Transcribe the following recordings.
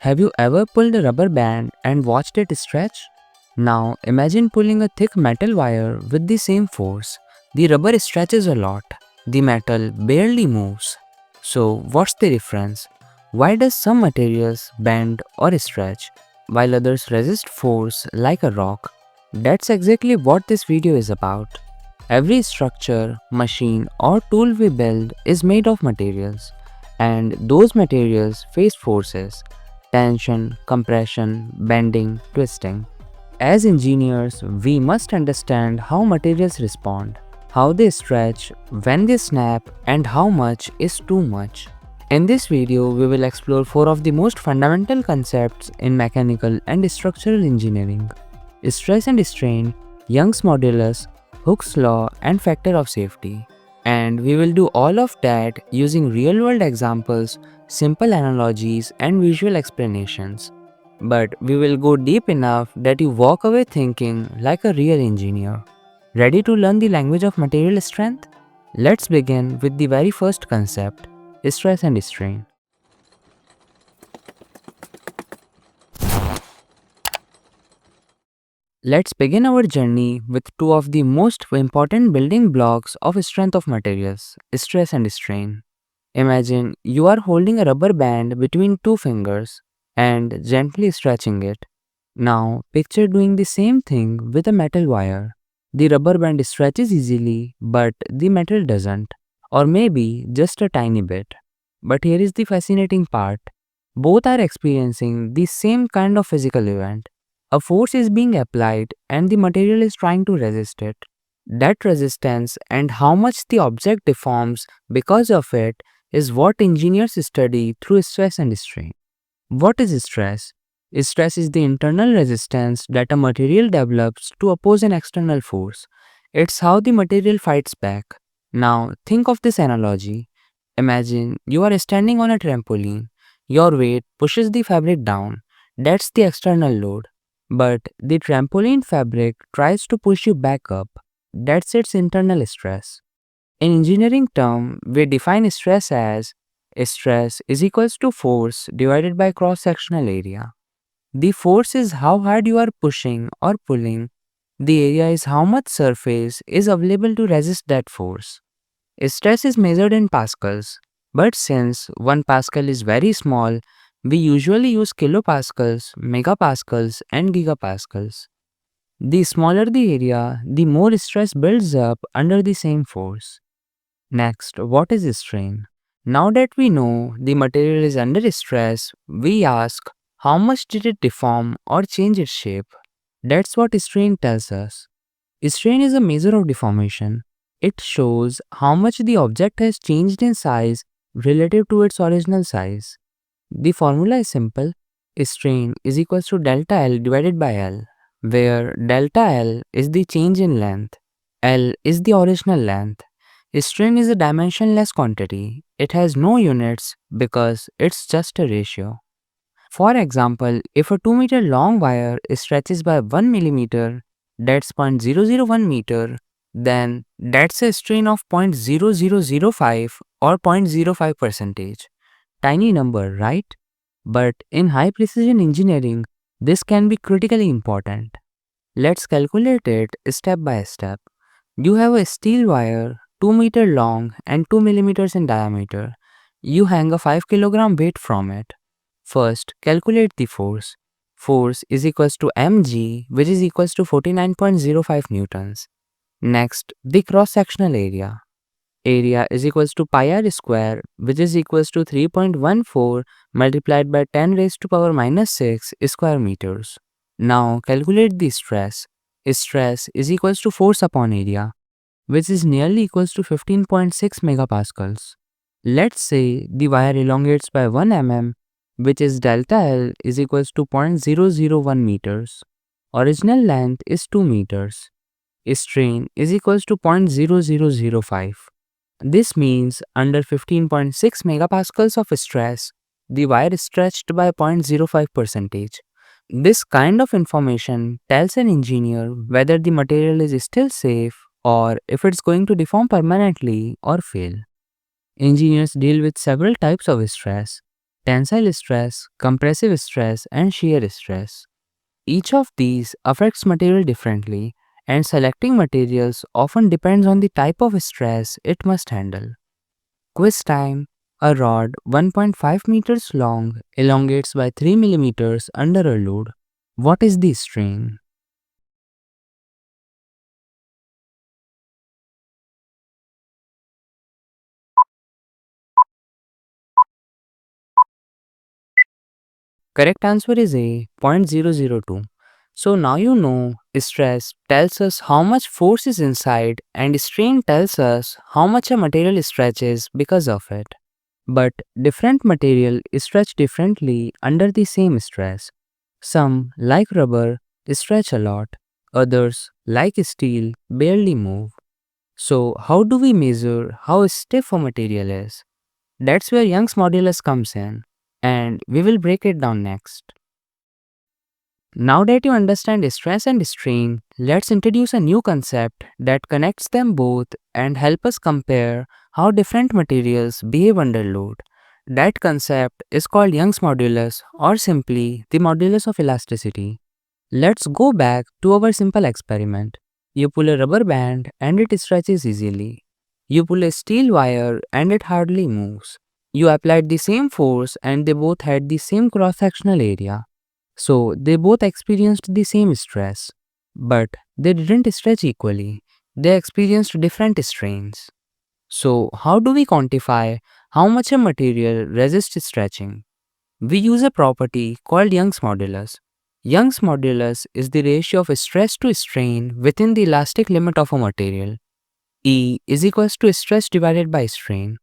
Have you ever pulled a rubber band and watched it stretch? Now imagine pulling a thick metal wire with the same force. The rubber stretches a lot. The metal barely moves. So what's the difference? Why does some materials bend or stretch while others resist force like a rock? That's exactly what this video is about. Every structure, machine or tool we build is made of materials, and those materials face forces: tension, compression, bending, twisting. As engineers, we must understand how materials respond, how they stretch, when they snap, and how much is too much. In this video, we will explore four of the most fundamental concepts in mechanical and structural engineering: stress and strain, Young's modulus, Hooke's law, and factor of safety. And we will do all of that using real-world examples, simple analogies, and visual explanations. But we will go deep enough that you walk away thinking like a real engineer. Ready to learn the language of material strength? Let's begin with the very first concept: stress and strain. Let's begin our journey with two of the most important building blocks of strength of materials: stress and strain. Imagine you are holding a rubber band between two fingers and gently stretching it. Now, picture doing the same thing with a metal wire. The rubber band stretches easily, but the metal doesn't, or maybe just a tiny bit. But here is the fascinating part: both are experiencing the same kind of physical event. A force is being applied, and the material is trying to resist it. That resistance and how much the object deforms because of it is what engineers study through stress and strain. What is stress? Stress is the internal resistance that a material develops to oppose an external force. It's how the material fights back. Now, think of this analogy. Imagine you are standing on a trampoline. Your weight pushes the fabric down. That's the external load. But the trampoline fabric tries to push you back up. That's its internal stress. In engineering term, we define stress is equals to force divided by cross-sectional area. The force is how hard you are pushing or pulling. The area is how much surface is available to resist that force. Stress is measured in pascals, but since 1 pascal is very small, we usually use kilopascals, megapascals, and gigapascals. The smaller the area, the more stress builds up under the same force. Next, what is strain? Now that we know the material is under stress, we ask, how much did it deform or change its shape? That's what strain tells us. Strain is a measure of deformation. It shows how much the object has changed in size relative to its original size. The formula is simple: strain is equals to delta L divided by L, where delta L is the change in length, L is the original length. Strain is a dimensionless quantity. It has no units because it's just a ratio. For example, if a 2-meter long wire stretches by 1 millimeter, that's 0.001 meter, then that's a strain of 0.0005 or 0.05 percentage. Tiny number, right? But in high precision engineering, this can be critically important. Let's calculate it step by step. You have a steel wire 2-meter long and 2 millimeters in diameter. You hang a 5 kilogram weight from it. First, calculate the force. Force is equals to mg, which is equals to 49.05 newtons. Next, the cross-sectional area. Area is equals to pi r square, which is equals to 3.14 multiplied by 10 raised to power minus 6 square meters. Now, calculate the stress. Stress is equals to force upon area, which is nearly equals to 15.6 megapascals. Let's say the wire elongates by 1 mm, which is delta L is equals to 0.001 meters. Original length is 2 meters. Strain is equals to 0.0005. This means under 15.6 megapascals of stress, the wire is stretched by 0.05 percentage. This kind of information tells an engineer whether the material is still safe or if it's going to deform permanently or fail. Engineers deal with several types of stress. tensile stress, compressive stress, and shear stress. Each of these affects material differently, and selecting materials often depends on the type of stress it must handle. Quiz time. A rod 1.5 meters long elongates by 3 millimeters under a load. What is the strain? Correct answer is A, 0.002. So now you know stress tells us how much force is inside and strain tells us how much a material stretches because of it. But different material stretch differently under the same stress. Some, like rubber, stretch a lot. Others, like steel, barely move. So how do we measure how stiff a material is? That's where Young's modulus comes in, and we will break it down next. Now that you understand stress and strain, let's introduce a new concept that connects them both and help us compare how different materials behave under load. That concept is called Young's modulus or simply the modulus of elasticity. Let's go back to our simple experiment. You pull a rubber band and it stretches easily. You pull a steel wire and it hardly moves. You applied the same force and they both had the same cross sectional area. So they both experienced the same stress, but they didn't stretch equally. They experienced different strains. So, how do we quantify how much a material resists stretching? We use a property called Young's modulus. Young's modulus is the ratio of stress to strain within the elastic limit of a material. E is equals to stress divided by strain.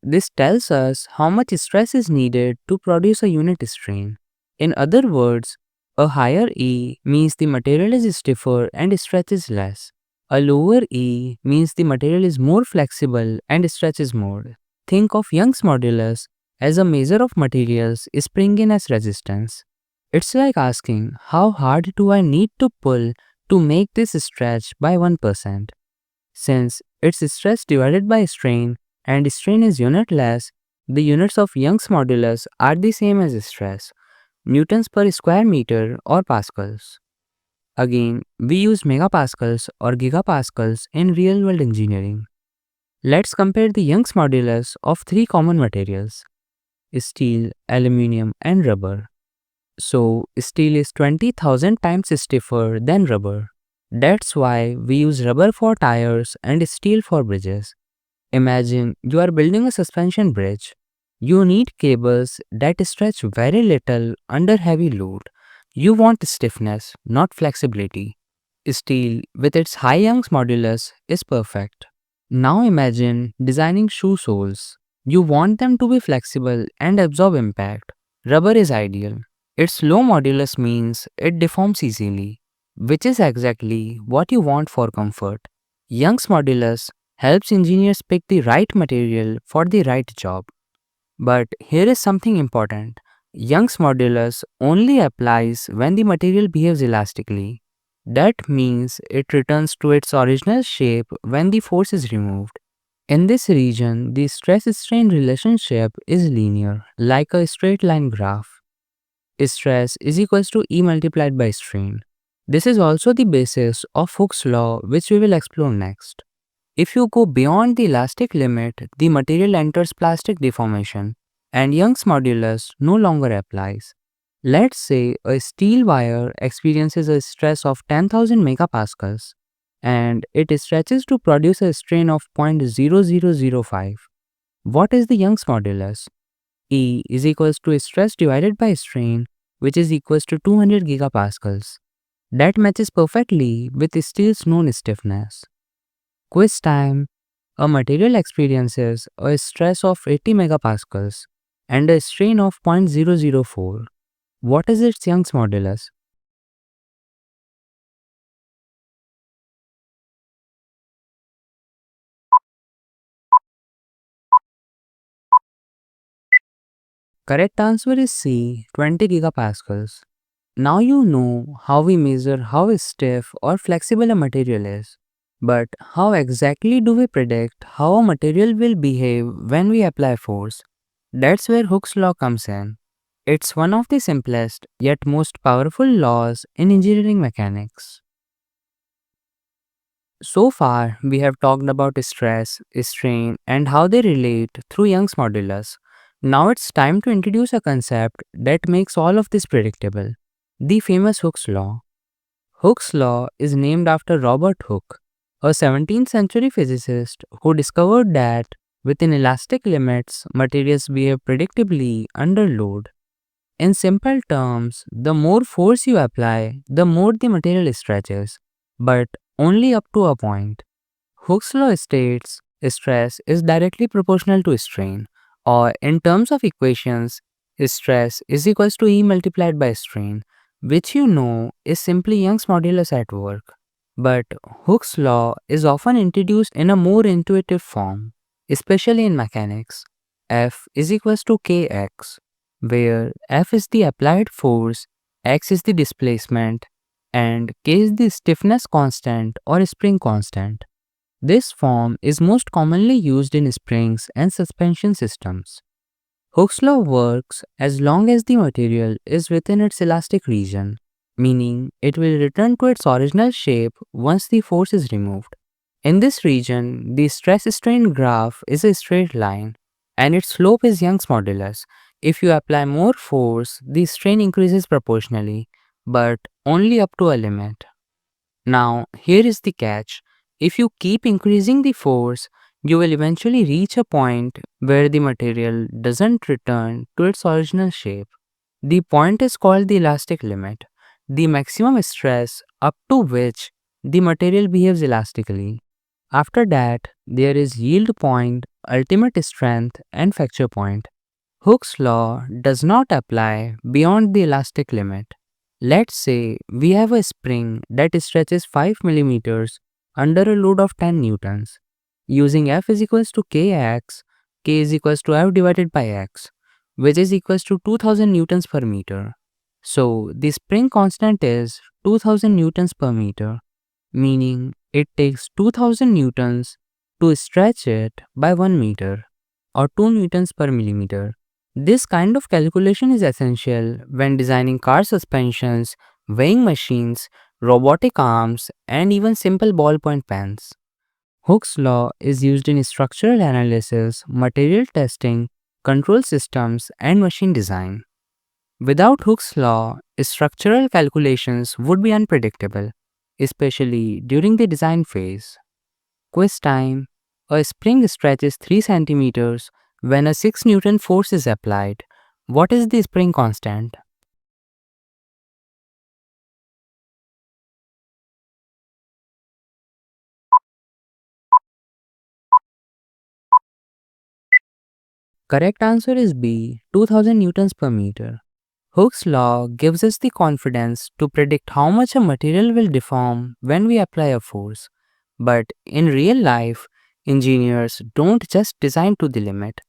This tells us how much stress is needed to produce a unit strain. In other words, a higher E means the material is stiffer and stretches less. A lower E means the material is more flexible and stretches more. Think of Young's modulus as a measure of materials spring-in as resistance. It's like asking, how hard do I need to pull to make this stretch by 1%? Since it's stress divided by strain and strain is unitless, the units of Young's modulus are the same as stress, newtons per square meter or pascals. Again, we use megapascals or gigapascals in real-world engineering. Let's compare the Young's modulus of three common materials: steel, aluminum, and rubber. So, steel is 20,000 times stiffer than rubber. That's why we use rubber for tires and steel for bridges. Imagine you are building a suspension bridge. You need cables that stretch very little under heavy load. You want stiffness, not flexibility. Steel, with its high Young's modulus, is perfect. Now imagine designing shoe soles. You want them to be flexible and absorb impact. Rubber is ideal. Its low modulus means it deforms easily, which is exactly what you want for comfort. Young's modulus helps engineers pick the right material for the right job. But here is something important. Young's modulus only applies when the material behaves elastically. That means it returns to its original shape when the force is removed. In this region, the stress-strain relationship is linear, like a straight line graph. Stress is equals to E multiplied by strain. This is also the basis of Hooke's law, which we will explore next. If you go beyond the elastic limit, the material enters plastic deformation, and Young's modulus no longer applies. Let's say a steel wire experiences a stress of 10,000 megapascals, and it stretches to produce a strain of 0.0005. What is the Young's modulus? E is equals to stress divided by strain, which is equals to 200 gigapascals. That matches perfectly with steel's known stiffness. Quiz time. A material experiences a stress of 80 megapascals and a strain of 0.004. What is its Young's modulus? Correct answer is C, 20 gigapascals. Now you know how we measure how stiff or flexible a material is. But how exactly do we predict how a material will behave when we apply force? That's where Hooke's law comes in. It's one of the simplest yet most powerful laws in engineering mechanics. So far, we have talked about stress, strain, and how they relate through Young's modulus. Now it's time to introduce a concept that makes all of this predictable: the famous Hooke's law. Hooke's law is named after Robert Hooke, a 17th century physicist who discovered that within elastic limits, materials behave predictably under load. In simple terms, the more force you apply, the more the material stretches, but only up to a point. Hooke's law states stress is directly proportional to strain, or in terms of equations, stress is equals to E multiplied by strain, which you know is simply Young's modulus at work. But Hooke's law is often introduced in a more intuitive form, especially in mechanics. F is equals to kx, where F is the applied force, x is the displacement, and k is the stiffness constant or spring constant. This form is most commonly used in springs and suspension systems. Hooke's law works as long as the material is within its elastic region, meaning it will return to its original shape once the force is removed. In this region, the stress-strain graph is a straight line, and its slope is Young's modulus. If you apply more force, the strain increases proportionally, but only up to a limit. Now, here is the catch. If you keep increasing the force, you will eventually reach a point where the material doesn't return to its original shape. The point is called the elastic limit, the maximum stress up to which the material behaves elastically. After that, there is yield point, ultimate strength, and fracture point. Hooke's law does not apply beyond the elastic limit. Let's say we have a spring that stretches 5 millimeters under a load of 10 newtons. Using F is equals to Kx, K is equals to F divided by X, which is equals to 2000 newtons per meter. So the spring constant is 2000 newtons per meter, meaning it takes 2000 newtons to stretch it by 1 meter or 2 newtons per millimeter. This kind of calculation is essential when designing car suspensions, weighing machines, robotic arms, and even simple ballpoint pens. Hooke's law is used in structural analysis, material testing, control systems, and machine design. Without Hooke's law, structural calculations would be unpredictable, especially during the design phase. Quiz time. A spring stretches 3 centimeters when a 6 Newton force is applied. What is the spring constant? Correct answer is B, 2000 newtons per meter. Hooke's law gives us the confidence to predict how much a material will deform when we apply a force. But in real life, engineers don't just design to the limit.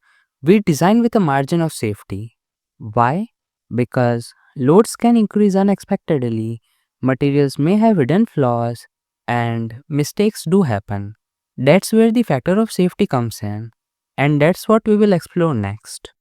We design with a margin of safety. Why? Because loads can increase unexpectedly, materials may have hidden flaws, and mistakes do happen. That's where the factor of safety comes in, and that's what we will explore next.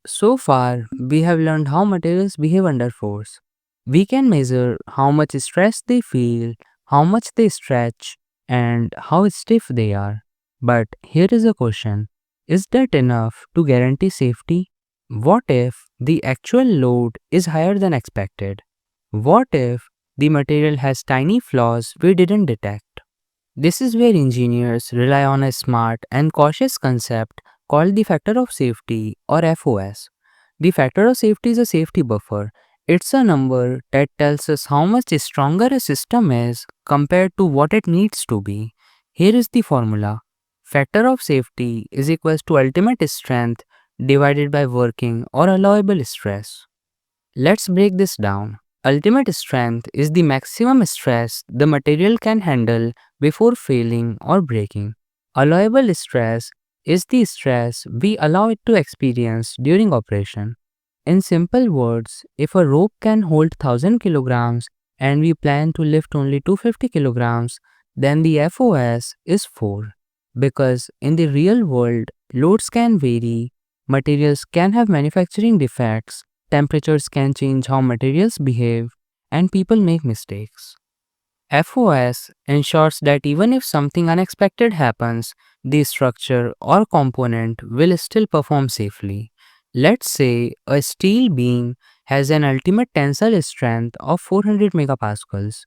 So far, we have learned how materials behave under force. We can measure how much stress they feel, how much they stretch, and how stiff they are. But here is a question: is that enough to guarantee safety? What if the actual load is higher than expected? What if the material has tiny flaws we didn't detect? This is where engineers rely on a smart and cautious concept called the factor of safety or FOS. The factor of safety is a safety buffer. It's a number that tells us how much stronger a system is compared to what it needs to be. Here is the formula. Factor of safety is equals to ultimate strength divided by working or allowable stress. Let's break this down. Ultimate strength is the maximum stress the material can handle before failing or breaking. Allowable stress is the stress we allow it to experience during operation. In simple words, if a rope can hold 1000 kilograms and we plan to lift only 250 kilograms, then the FOS is 4. Because in the real world, loads can vary, Materials can have manufacturing defects, temperatures can change how materials behave, and people make mistakes. FOS ensures that even if something unexpected happens, the structure or component will still perform safely. Let's say a steel beam has an ultimate tensile strength of 400 megapascals,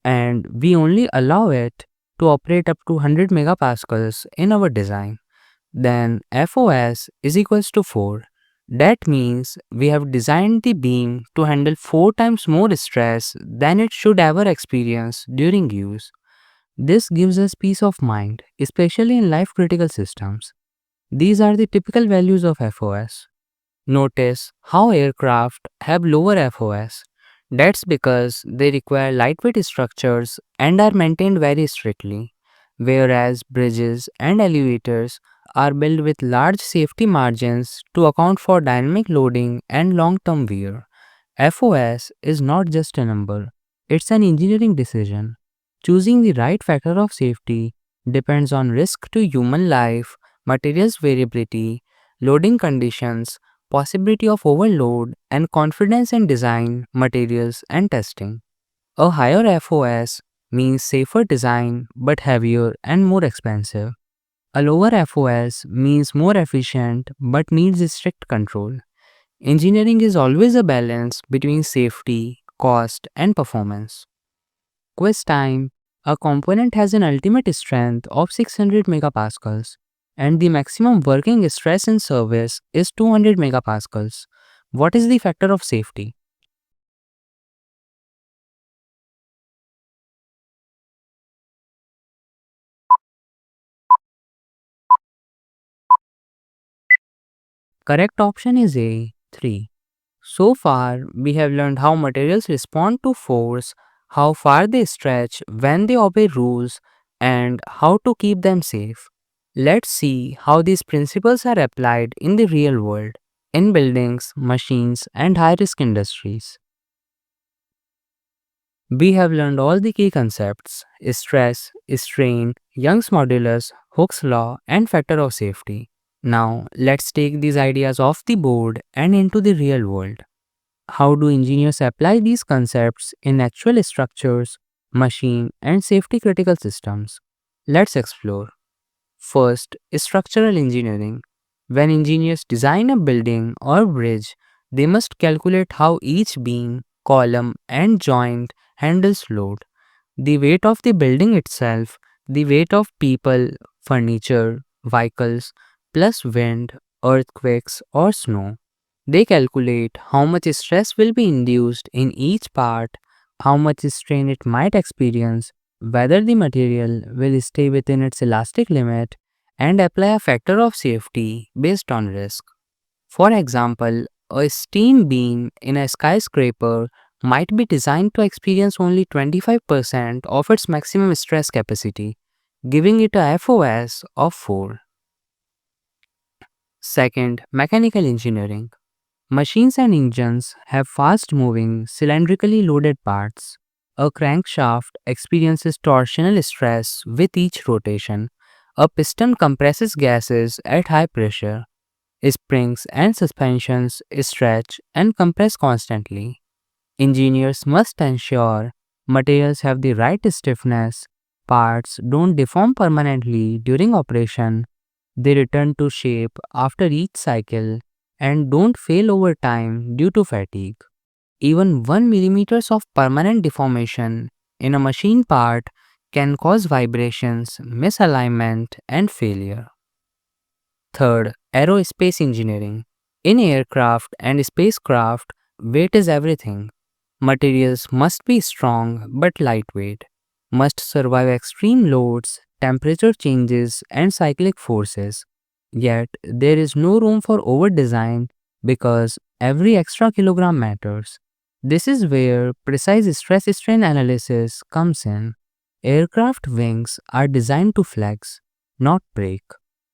and we only allow it to operate up to 100 megapascals in our design. Then FOS is equals to 4. That means we have designed the beam to handle 4 times more stress than it should ever experience during use. This gives us peace of mind, especially in life critical systems. These are the typical values of FOS. Notice how aircraft have lower FOS. That's because they require lightweight structures and are maintained very strictly, whereas bridges and elevators are built with large safety margins to account for dynamic loading and long term wear. FOS is not just a number, it's an engineering decision. Choosing the right factor of safety depends on risk to human life, materials variability, loading conditions, possibility of overload, and confidence in design, materials, and testing. A higher FOS means safer design but heavier and more expensive. A lower FOS means more efficient but needs strict control. Engineering is always a balance between safety, cost, and performance. Quiz time. A component has an ultimate strength of 600 megapascals and the maximum working stress in service is 200 megapascals. What is the factor of safety? Correct option is A, 3. So far, we have learned how materials respond to force, how far they stretch when they obey rules, and how to keep them safe. Let's see how these principles are applied in the real world, in buildings, machines, and high risk industries. We have learned all the key concepts stress, strain, Young's modulus, Hooke's law, and factor of safety. Now, let's take these ideas off the board and into the real world. How do engineers apply these concepts in actual structures, machine, and safety critical systems? Let's explore. First, structural engineering. When engineers design a building or bridge, they must calculate how each beam, column, and joint handles load. The weight of the building itself, the weight of people, furniture, vehicles, plus wind, earthquakes, or snow. They calculate how much stress will be induced in each part, how much strain it might experience, whether the material will stay within its elastic limit, and apply a factor of safety based on risk. For example, a steam beam in a skyscraper might be designed to experience only 25% of its maximum stress capacity, giving it a FOS of 4. Second, mechanical engineering. Machines and engines have fast moving, cylindrically loaded parts. A crankshaft experiences torsional stress with each rotation. A piston compresses gases at high pressure. Springs and suspensions stretch and compress constantly. Engineers must ensure materials have the right stiffness, parts don't deform permanently during operation, they return to shape after each cycle, and don't fail over time due to fatigue. Even 1 millimeters of permanent deformation in a machine part can cause vibrations, misalignment, and failure. Third, aerospace engineering. In aircraft and spacecraft, weight is everything. Materials must be strong but lightweight, must survive extreme loads, temperature changes, and cyclic forces. Yet, there is no room for over design because every extra kilogram matters. This is where precise stress strain analysis comes in. Aircraft wings are designed to flex, not break,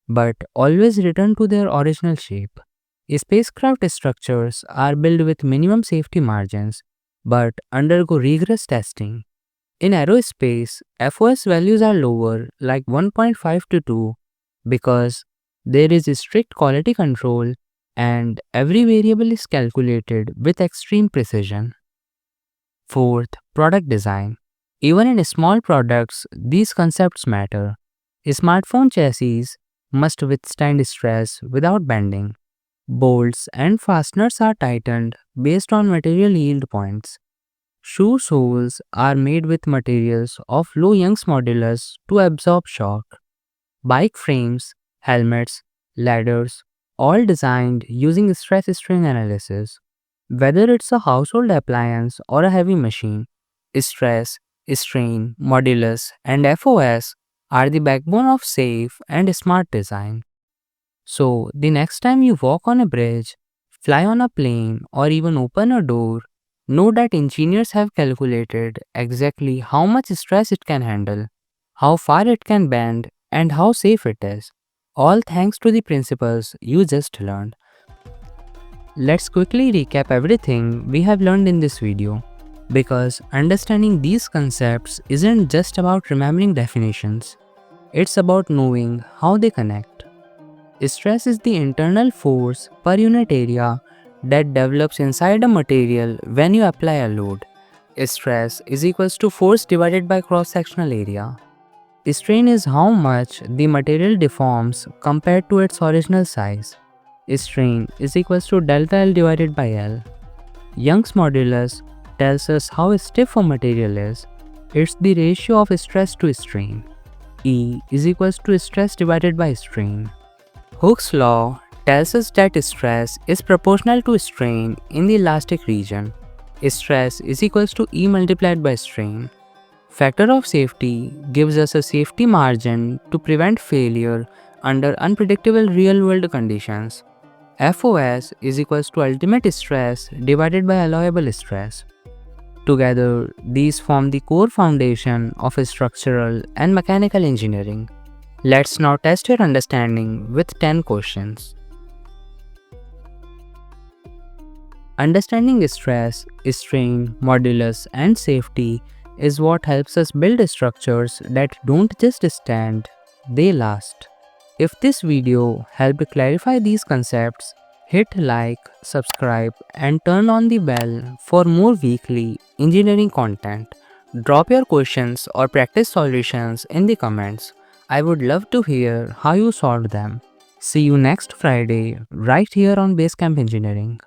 but always return to their original shape. Spacecraft structures are built with minimum safety margins but undergo rigorous testing. In aerospace, FOS values are lower, like 1.5 to 2, because there is strict quality control and every variable is calculated with extreme precision. Fourth, product design. Even in small products, these concepts matter. Smartphone chassis must withstand stress without bending. Bolts and fasteners are tightened based on material yield points. Shoe soles are made with materials of low Young's modulus to absorb shock. Bike frames, helmets, ladders, all designed using stress strain analysis. Whether it's a household appliance or a heavy machine, stress, strain, modulus, and FOS are the backbone of safe and smart design. So, the next time you walk on a bridge, fly on a plane, or even open a door, know that engineers have calculated exactly how much stress it can handle, how far it can bend, and how safe it is. All thanks to the principles you just learned. Let's quickly recap everything we have learned in this video. Because understanding these concepts isn't just about remembering definitions, it's about knowing how they connect. Stress is the internal force per unit area that develops inside a material when you apply a load. Stress is equals to force divided by cross-sectional area. Strain is how much the material deforms compared to its original size. Strain is equals to delta L divided by L. Young's modulus tells us how stiff a material is. It's the ratio of stress to strain. E is equals to stress divided by strain. Hooke's law tells us that stress is proportional to strain in the elastic region. Stress is equals to E multiplied by strain. Factor of safety gives us a safety margin to prevent failure under unpredictable real-world conditions. FOS is equals to ultimate stress divided by allowable stress. Together, these form the core foundation of structural and mechanical engineering. Let's now test your understanding with 10 questions. Understanding stress, strain, modulus, and safety is what helps us build structures that don't just stand, they last. If this video helped clarify these concepts, hit like, subscribe, and turn on the bell for more weekly engineering content. Drop your questions or practice solutions in the comments. I would love to hear how you solved them. See you next Friday right here on Basecamp Engineering.